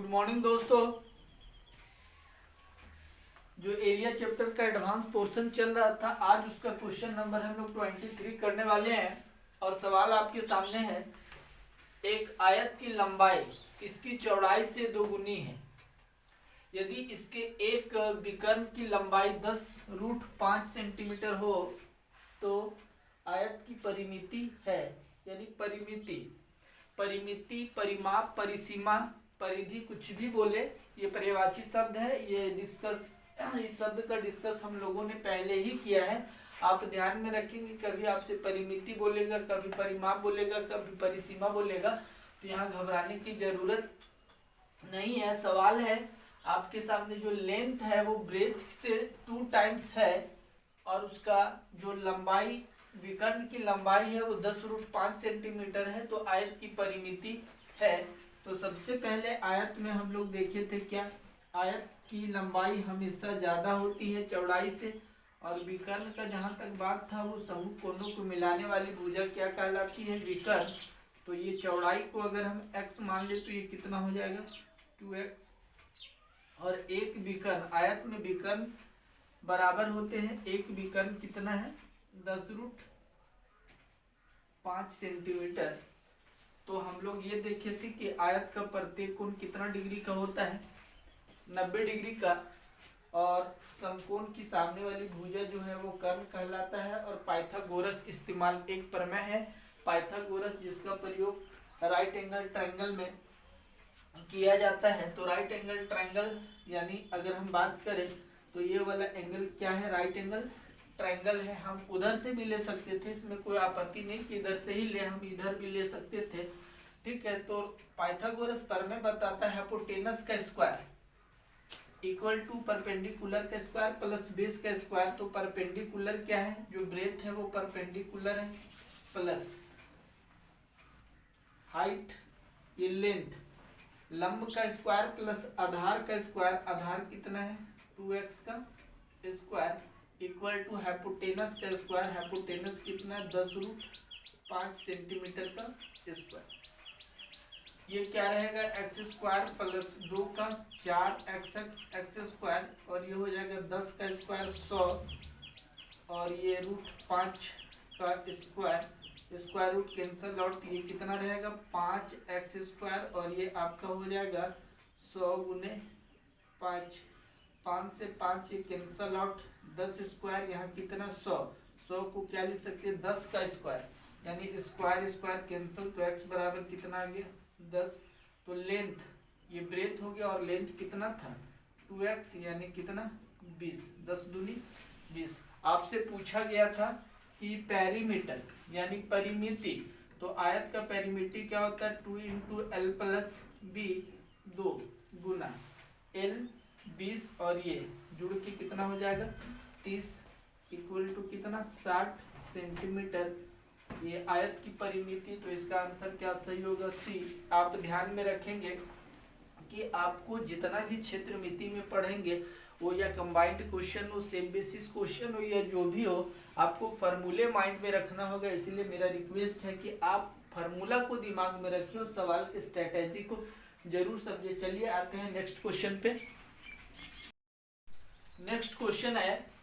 Good morning दोस्तों। जो area chapter का एडवांस पोर्शन चल रहा था, आज उसका क्वेश्चन नंबर हम लोग 23 करने वाले हैं। और सवाल आपके सामने है, एक आयत की लंबाई इसकी चौड़ाई से दोगुनी है। यदि इसके एक विकर्ण की लंबाई 10√5 सेंटीमीटर हो तो आयत की परिमिति है। यानी परिमिति, परिमाप, परिसीमा, परिधि, कुछ भी बोले, ये पर्यायवाची शब्द है। ये डिस्कस, इस शब्द का डिस्कस हम लोगों ने पहले ही किया है। आप ध्यान में रखेंगे, कभी आपसे परिमिति बोलेगा, कभी परिमाप बोलेगा, कभी परिसीमा बोलेगा, तो यहाँ घबराने की जरूरत नहीं है। सवाल है आपके सामने, जो लेंथ है वो ब्रेथ से 2 टाइम्स है और उसका जो लंबाई, विकर्ण की लंबाई है वो 10√5 सेंटीमीटर है, तो आयत की परिमिति है। तो सबसे पहले आयत में हम लोग देखे थे क्या, आयत की लंबाई हमेशा ज्यादा होती है चौड़ाई से, और विकर्ण का जहां तक बात था वो समूह कोणों को मिलाने वाली भुजा क्या कहलाती है, विकर्ण। तो ये चौड़ाई को अगर हम x मान ले तो ये कितना हो जाएगा, 2x। और एक विकर्ण, आयत में विकर्ण बराबर होते हैं, एक विकर्ण कितना है, 10√5 सेंटीमीटर। तो हम लोग ये देखे थे कि आयत का प्रत्येक कोण कितना डिग्री का होता है, 90 डिग्री का। और समकोण की सामने वाली भुजा जो है वो कर्ण कहलाता है। और पाइथागोरस इस्तेमाल एक प्रमेय है, पाइथागोरस, जिसका प्रयोग राइट एंगल ट्रायंगल में किया जाता है। तो राइट एंगल ट्रायंगल यानी अगर हम बात करें तो ये वाला एंगल क्या है, राइट एंगल ट्रायंगल है। हम उधर से भी ले सकते थे, इसमें कोई आपत्ति नहीं कि इधर से ही ले, हम इधर भी ले सकते थे, ठीक है। तो पाइथागोरस प्रमेय बताता है हाइपोटेनस का स्क्वायर इक्वल टू परपेंडिकुलर का स्क्वायर प्लस बेस का स्क्वायर। तो परपेंडिकुलर क्या है, जो ब्रेथ है वो परपेंडिकुलर है, प्लस हाइट, ये लेंथ, लंब का स्क्वायर प्लस आधार का स्क्वायर, आधार कितना है 2x का स्क्वायर, इक्वल टू हाइपोटेनस का स्क्वायर, हाइपोटेनस कितना है 10√5 सेंटीमीटर का स्क्वायर। ये क्या रहेगा, एक्स स्क्वायर प्लस 2 का 4x एक्स स्क्वायर, और ये हो जाएगा 10 का स्क्वायर 100, और ये √5 का square, square root cancel out, ये कितना रहेगा 5x स्क्वायर, और ये आपका हो जाएगा 100 गुने 5, 5 से 5 ये कैंसल आउट, 10 स्क्वायर, यहाँ कितना 100, 100 को क्या लिख सकते हैं 10 का स्क्वायर, यानी स्क्वायर स्क्वायर कैंसल, तो x बराबर कितना आ गया 10। तो लेंथ, ये ब्रेथ हो गया, और लेंथ कितना था 2x, यानी कितना 20, 10 दूनी 20। आपसे पूछा गया था कि पेरीमीटर यानी परिमिति, तो आयत का पेरीमिति क्या होता है, 2 × L + B, 2 गुना L 20, और ये जुड़ के कितना हो जाएगा 30, इक्वल टू कितना 60 सेंटीमीटर। ये आयत की परिमिति, तो इसका आंसर क्या सही होगा, सी। आप ध्यान में रखेंगे कि आपको जितना भी क्षेत्र मिति में पढ़ेंगे, वो या कंबाइंड क्वेश्चन हो, सेम बेसिस क्वेश्चन हो, या जो भी हो, आपको फार्मूले माइंड में रखना होगा। इसलिए मेरा रिक्वेस्ट है कि आप फार्मूला को दिमाग में रखिए और सवाल के स्ट्रेटेजी को जरूर समझिए। चलिए आते हैं नेक्स्ट क्वेश्चन पे। नेक्स्ट क्वेश्चन है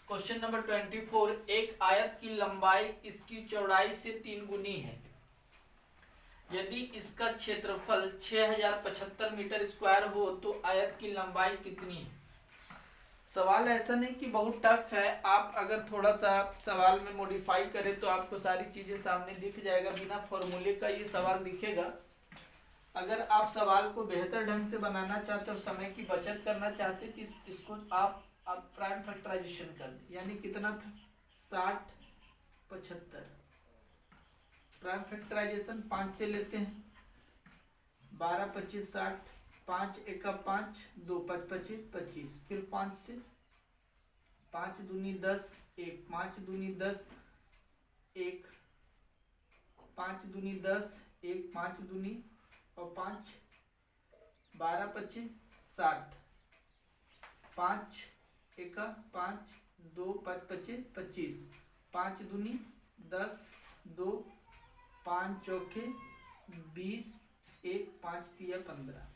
क्वेश्चन नंबर 24। एक आयत की लंबाई इसकी चौड़ाई से 3 गुनी है। यदि इसका क्षेत्रफल 6075 मीटर स्क्वायर हो तो आयत की लंबाई कितनी है। सवाल ऐसा नहीं कि बहुत टफ है, आप अगर थोड़ा सा सवाल में मॉडिफाई करें तो आपको सारी चीजें सामने दिख जाएगा। बिना फॉर्मूले का ये सवाल दिखेगा। अगर आप सवाल को बेहतर ढंग से बनाना चाहते हो, समय की बचत करना चाहते हैं, तो इसको आप प्राइम फैक्टराइजेशन कर दें, यानी कितना था 60 75, प्राइम फैक्टराइजेशन 5 से लेते हैं, 12 25 60, 5 1 5, 2 5 25 25, फिर 5 से 5 दूनी 10, 1 5 दूनी 10, 1 5 दूनी 10, 1 5 दूनी और 5, 12 25 60, 5 1 5, 2 5 25 25, 5 दूनी 10, 2 5 चौके 20, 1 5 3 15।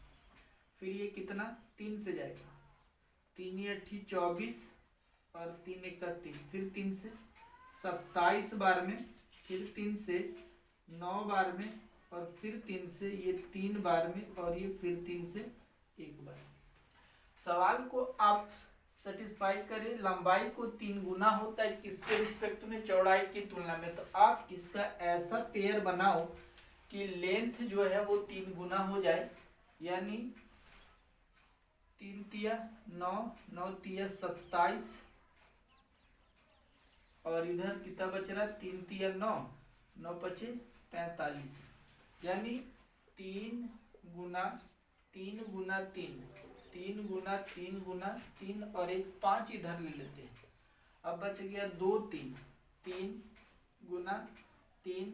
फिर ये कितना 3 से जाएगा, 3 या 24 और 3 1 3, फिर 3 से 27 बार में, फिर 3 से 9 बार में, और फिर 3 से ये 3 बार में, और ये फिर 3 से 1 बार। सवाल को आप सेटिस्फाई करें, लंबाई को 3 गुना होता है किसके रिस्पेक्ट में, चौड़ाई की तुलना में। तो आप इसका ऐसा पेयर बनाओ कि लेंथ जो है वो 3 गुना हो जाए, यानी 3 तिया 9, 9 तिया 27, और इधर कितना बच रहा है 3 तिया 9, 9 पचे 45, यानी 3 गुना 3 गुना 3, 3 गुना 3 गुना 3, और एक 5 इधर ले लेते हैं। अब बच गया 2 3, 3 गुना 3,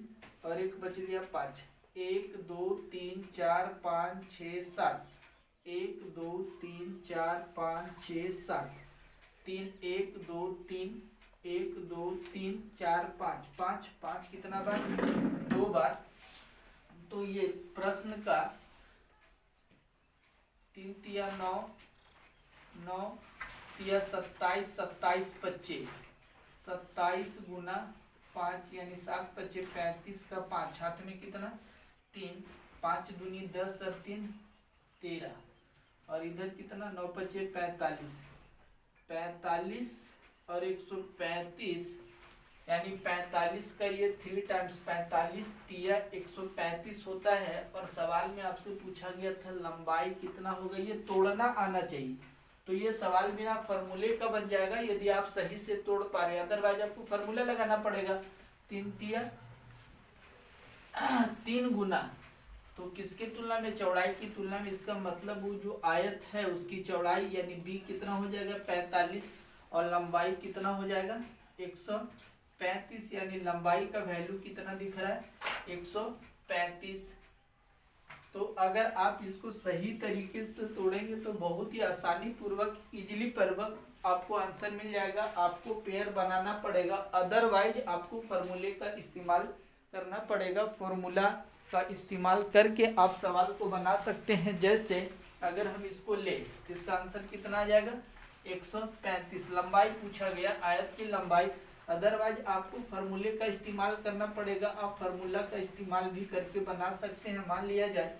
और एक बच गया 5, 1 2 3 4 5 6 7, 1 2 3 4 5 6 7, 3 1 2 3, 1 2 3 4 5, 5 5 कितना बार 2 बार। तो ये प्रश्न का 3 तिया 9, 9 तिया 27, 27 25, 27 गुना 5 यानी 7 पचे 35 का 5, हाथ में कितना 3, 5 दूनी 10 और 3 13, और इधर कितना 9 पचे 45, 45 और 135, यानी 45 का ये 3 टाइम्स 45 तिया 135 होता है। और सवाल में आपसे पूछा गया था लंबाई कितना होगा, ये तोड़ना आना चाहिए। तो ये सवाल बिना फॉर्मूले का बन जाएगा यदि आप सही से तोड़ पा रहे हैं, अदरवाइज आपको फॉर्मूला लगाना पड़ेगा। 3 तिया 3 गुना, तो किसके तुलना में, चौड़ाई की तुलना में। इसका मतलब वो जो आयत है उसकी चौड़ाई यानी b कितना हो जाएगा 45, और लंबाई कितना हो जाएगा 135, यानी लंबाई का वैल्यू कितना दिख रहा है 135। तो अगर आप इसको सही तरीके से तोड़ेंगे तो बहुत ही आसानी पूर्वक इजीली पूर्वक आपको आंसर मिल जाएगा। आपको पेयर बनाना पड़ेगा, अदरवाइज आपको फॉर्मूले का इस्तेमाल करना पड़ेगा। फॉर्मूला का इस्तेमाल करके आप सवाल को बना सकते हैं। जैसे अगर हम इसको ले, इसका आंसर कितना आ जाएगा 135। लंबाई पूछा गया, आयत की लंबाई, अदरवाइज आपको फार्मूले का इस्तेमाल करना पड़ेगा। आप फार्मूला का इस्तेमाल भी करके बना सकते हैं। मान लिया जाए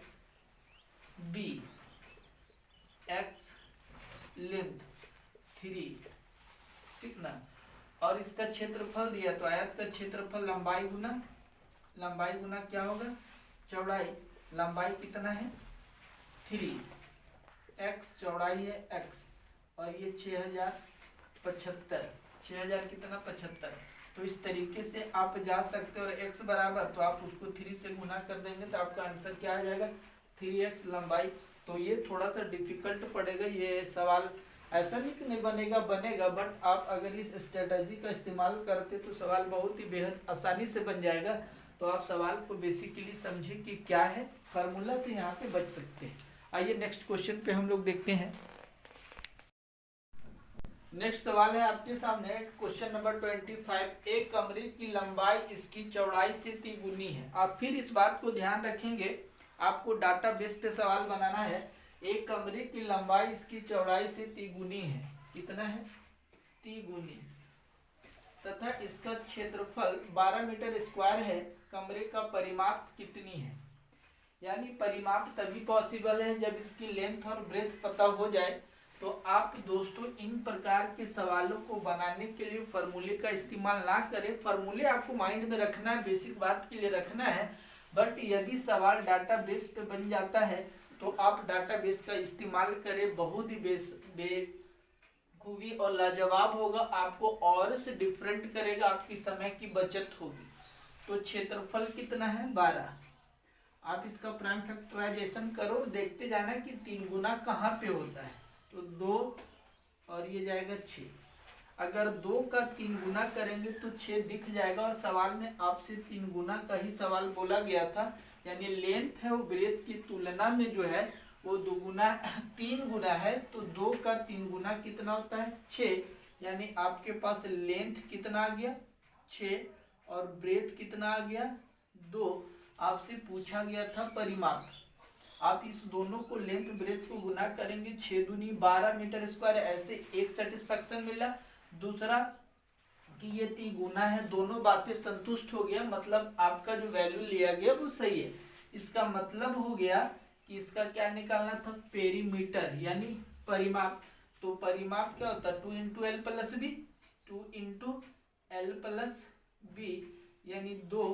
बी एक्स लेंथ 3, ठीक ना, और इसका क्षेत्रफल दिया, तो आयत का क्षेत्रफल लंबाई गुना क्या होगा चौड़ाई। लंबाई कितना है 3, एक्स चौड़ाई है एक्स, और ये 6075, 6000 कितना 75। तो इस तरीके से आप जा सकते हो। और x बराबर, तो आप उसको 3 से गुना कर देंगे तो आपका आंसर क्या आ जाएगा 3x लंबाई। तो ये थोड़ा सा डिफिकल्ट पड़ेगा ये सवाल, ऐसा नहीं कि नहीं बनेगा, बट आप अगर इस स्ट्रेटजी का इस्तेमाल करते तो सवाल बहुत ही बेहद आसानी से बन जाएगा। तो आप सवाल को बेसिकली समझे कि क्या है, फार्मूला से यहाँ पे बच सकते हैं। आइए नेक्स्ट क्वेश्चन पे हम लोग देखते हैं। नेक्स्ट सवाल है आपके सामने क्वेश्चन नंबर 25। एक कमरे की लंबाई इसकी चौड़ाई से तिगुनी है। आप फिर इस बात को ध्यान रखेंगे, आपको डाटा बेस पे सवाल बनाना है। एक कमरे की लंबाई इसकी चौड़ाई से तिगुनी है, कितना है तिगुनी, तथा इसका क्षेत्रफल 12 मीटर स्क्वायर है। कमरे का परिमाप कितनी है। यानी परिमाप तभी पॉसिबल है जब इसकी लेंथ और ब्रेथ पता हो जाए। तो आप दोस्तों इन प्रकार के सवालों को बनाने के लिए फार्मूले का इस्तेमाल ना करें। फार्मूले आपको माइंड में रखना है, बेसिक बात के लिए रखना है, बट यदि सवाल डाटाबेस पे बन जाता है तो आप डाटाबेस का इस्तेमाल करें। बहुत ही बेखूबी और लाजवाब होगा, आपको और से डिफरेंट करेगा, आपकी समय की बचत होगी। तो क्षेत्रफल कितना है 12। आप इसका प्राइम फैक्टराइजेशन करो, देखते जाना कि 3 गुना कहाँ पे होता है। तो 2 और ये जाएगा 6। अगर 2 का 3 गुना करेंगे तो 6 दिख जाएगा। और सवाल में आपसे 3 गुना का ही सवाल बोला गया था, यानी लेंथ है वो ब्रेथ की तुलना में जो है वो 3 गुना है। तो 2 का 3 गुना कितना होता है 6, यानी आपके पास लेंथ कितना आ गया 6 और ब्रेथ कितना आ गया 2। आपसे पूछा गया था परिमाप, आप इस दोनों को लेंथ ब्रेथ को गुना करेंगे, 6 दूनी 12 मीटर स्क्वायर, ऐसे एक सेटिस्फैक्शन मिला। दूसरा कि ये तिगुना है, दोनों बातें संतुष्ट हो गया, मतलब आपका जो वैल्यू लिया गया वो सही है। इसका मतलब हो गया कि इसका क्या निकालना था, पेरीमीटर यानी परिमाप। तो परिमाप क्या होता है, 2 into L plus B, 2 into L plus B यानी 2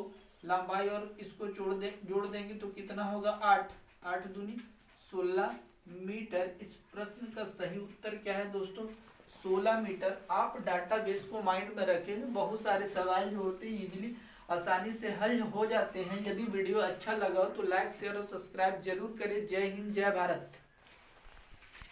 लंबाई, और इसको जोड़ देंगे तो कितना होगा 8, 8 दूनी 16 मीटर। इस प्रश्न का सही उत्तर क्या है दोस्तों, 16 मीटर। आप डाटाबेस को माइंड में रखें, बहुत सारे सवाल जो होते हैं इजीली आसानी से हल हो जाते हैं। यदि वीडियो अच्छा लगा हो तो लाइक शेयर और सब्सक्राइब जरूर करें। जय हिंद, जय भारत।